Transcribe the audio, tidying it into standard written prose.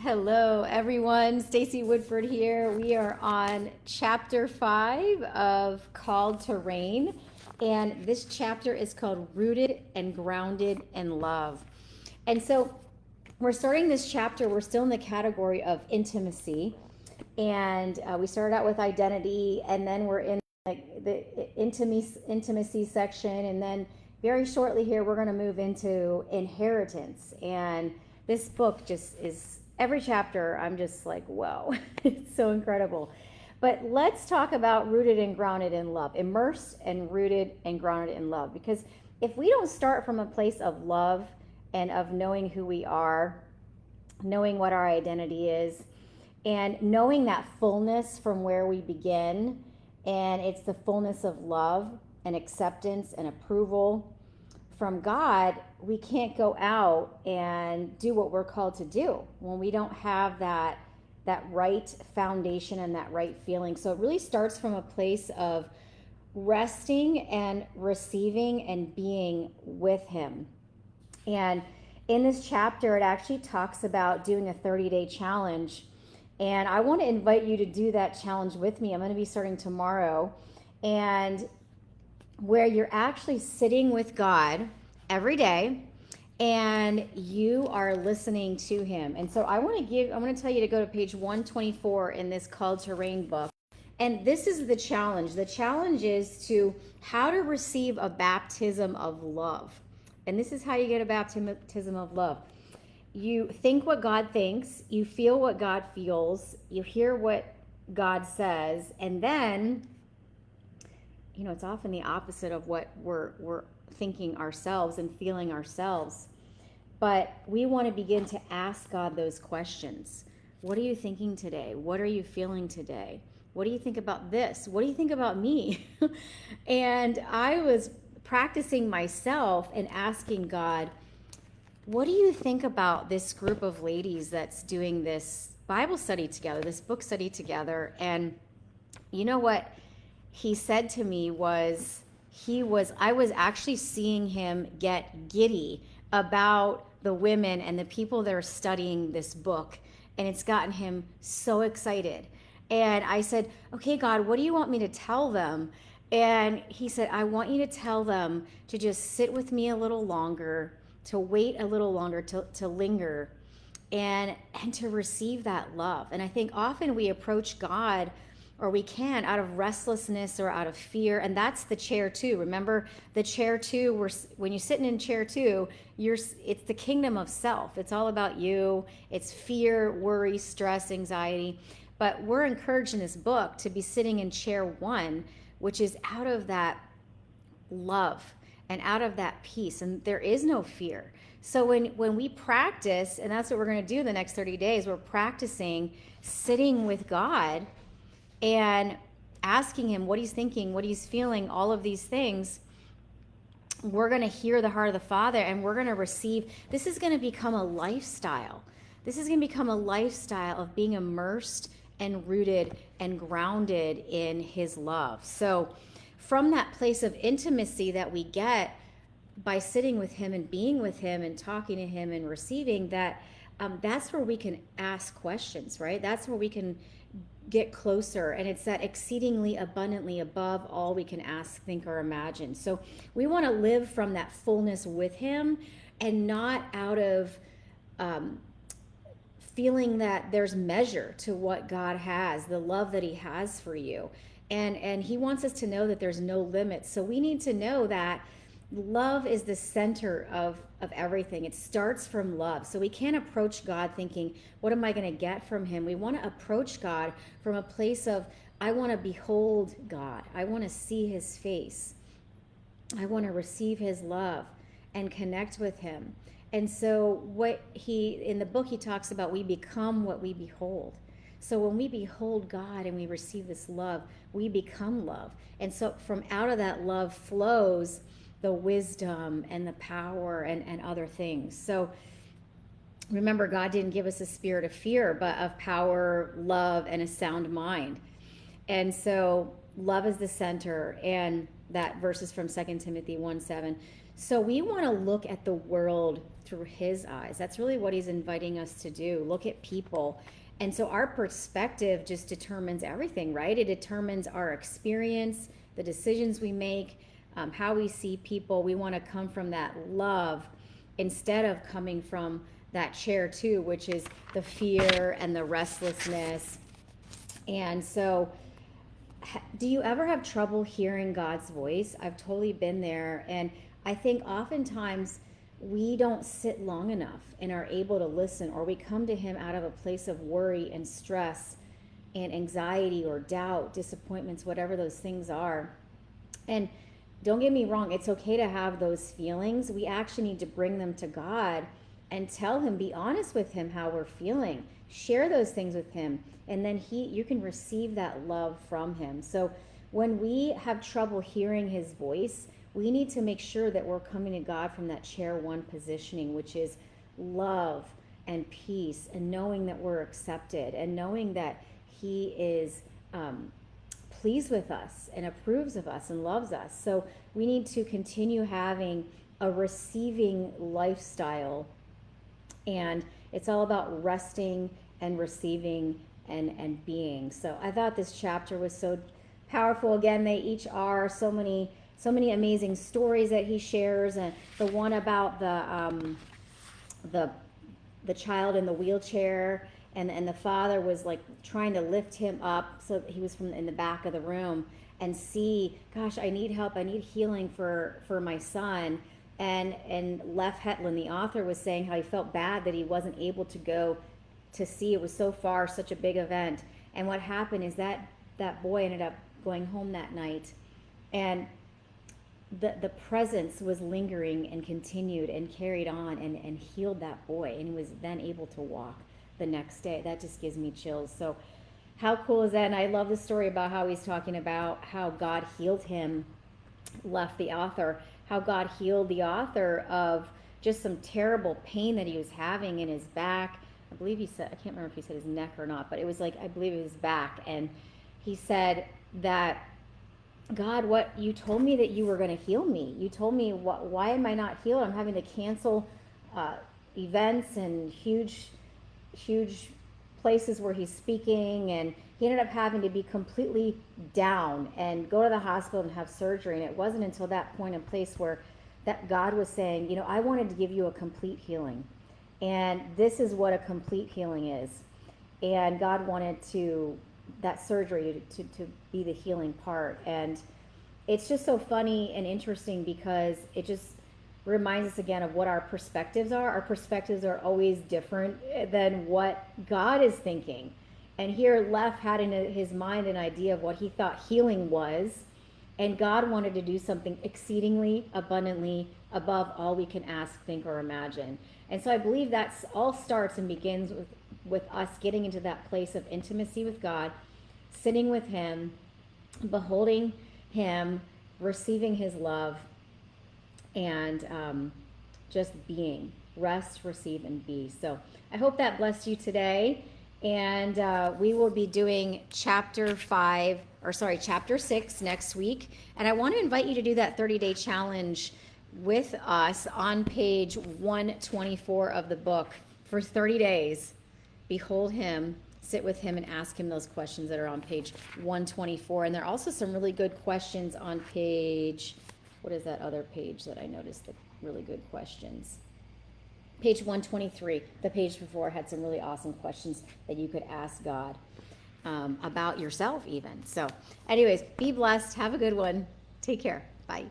Hello, everyone. Stacy Woodford here. We are on chapter 5 of Called to Reign, and this chapter is called Rooted and Grounded in Love. And so we're starting this chapter, we're still in the category of intimacy, and we started out with identity, and then we're in the intimacy section, and then very shortly here we're going to move into inheritance. And this book just is, every chapter I'm just like, whoa, it's so incredible. But let's talk about rooted and grounded in love, immersed and rooted and grounded in love. Because if we don't start from a place of love and of knowing who we are, knowing what our identity is, and knowing that fullness from where we begin, and it's the fullness of love and acceptance and approval from God, we can't go out and do what we're called to do when we don't have that right foundation and that right feeling. So it really starts from a place of resting and receiving and being with Him. And in this chapter, it actually talks about doing a 30-day challenge. And I want to invite you to do that challenge with me. I'm going to be starting tomorrow. And where you're actually sitting with God every day and you are listening to Him. And so I'm going to tell you to go to page 124 in this Called to Reign book. And this is the challenge. The challenge is to how to receive a baptism of love. And this is how you get a baptism of love. You think what God thinks, you feel what God feels, you hear what God says, and then it's often the opposite of what we're thinking ourselves and feeling ourselves. But we want to begin to ask God those questions. What are you thinking today? What are you feeling today? What do you think about this? What do you think about me? And I was practicing myself and asking God, what do you think about this group of ladies that's doing this Bible study together, this book study together? And you know what He said to me was, I was actually seeing Him get giddy about the women and the people that are studying this book. And it's gotten Him so excited. And I said, okay, God, what do you want me to tell them? And He said, I want you to tell them to just sit with me a little longer, to wait a little longer, to linger, and to receive that love. And I think often we approach God, or we can, out of restlessness or out of fear. And that's the chair two. Remember, the chair two, when you're sitting in chair two, it's the kingdom of self. It's all about you. It's fear, worry, stress, anxiety. But we're encouraged in this book to be sitting in chair one, which is out of that love and out of that peace. And there is no fear. So when we practice, and that's what we're going to do the next 30 days, we're practicing sitting with God and asking Him what He's thinking, what He's feeling, all of these things. We're going to hear the heart of the Father, and we're going to receive. This is going to become a lifestyle. This is going to become a lifestyle of being immersed and rooted and grounded in His love. So from that place of intimacy that we get by sitting with Him and being with Him and talking to Him and receiving that, that's where we can ask questions, right? That's where we can get closer, and it's that exceedingly abundantly above all we can ask, think, or imagine. So we want to live from that fullness with Him, and not out of feeling that there's measure to what God has, the love that He has for you. And He wants us to know that there's no limits. So we need to know that love is the center of everything. It starts from love. So we can't approach God thinking, what am I going to get from Him? We want to approach God from a place of, I want to behold God. I want to see His face. I want to receive His love and connect with Him. And so in the book, he talks about we become what we behold. So when we behold God and we receive this love, we become love. And so from out of that love flows the wisdom and the power and other things. So remember, God didn't give us a spirit of fear, but of power, love, and a sound mind. And so love is the center. And that verses from 2 Timothy 1:7. So we want to look at the world through his eyes. That's really what he's inviting us to do. Look at people. And so our perspective just determines everything, right? It determines our experience, the decisions we make, how we see people. We want to come from that love instead of coming from that chair too, which is the fear and the restlessness. And so do you ever have trouble hearing God's voice? I've totally been there. And I think oftentimes we don't sit long enough and are able to listen, or we come to him out of a place of worry and stress and anxiety or doubt, disappointments, whatever those things are. And don't get me wrong, it's okay to have those feelings. We actually need to bring them to God and tell him, be honest with him how we're feeling. Share those things with him, and then you can receive that love from him. So when we have trouble hearing his voice, we need to make sure that we're coming to God from that chair one positioning, which is love and peace, and knowing that we're accepted, and knowing that he is pleased with us and approves of us and loves us. So we need to continue having a receiving lifestyle, and it's all about resting and receiving and being. So I thought this chapter was so powerful. Again, they each are so many amazing stories that he shares, and the one about the child in the wheelchair, and the father was like trying to lift him up, so he was in the back of the room, and see, gosh, I need help, I need healing for my son. And Lev Hetland, the author, was saying how he felt bad that he wasn't able to go to see. It was so far, such a big event. And what happened is that boy ended up going home that night, and the presence was lingering and continued and carried on and healed that boy, and he was then able to walk the next day. That just gives me chills. So how cool is that? And I love the story about how he's talking about how God healed him, left the author, how God healed the author of just some terrible pain that he was having in his back. I believe he said, I can't remember if he said his neck or not, but it was like, I believe it was back. And he said that, God, what you told me that you were going to heal me. You told me, why am I not healed? I'm having to cancel events and huge places where he's speaking, and he ended up having to be completely down and go to the hospital and have surgery. And it wasn't until that point in place where that God was saying, I wanted to give you a complete healing, and this is what a complete healing is. And God wanted that surgery to be the healing part. And it's just so funny and interesting, because it just reminds us again of what our perspectives are. Our perspectives are always different than what God is thinking. And here Lev had in his mind an idea of what he thought healing was, and God wanted to do something exceedingly abundantly above all we can ask, think, or imagine. And so I believe that's all starts and begins with us getting into that place of intimacy with God, sitting with him, beholding him, receiving his love, and just being. Rest, receive, and be. So I hope that blessed you today. And we will be doing chapter 6 next week. And I want to invite you to do that 30-day challenge with us on page 124 of the book for 30 days. Behold him, sit with him, and ask him those questions that are on page 124. And there are also some really good questions on page, what is that other page that I noticed the really good questions? Page 123, the page before, had some really awesome questions that you could ask God about yourself even. So anyways, be blessed. Have a good one. Take care. Bye.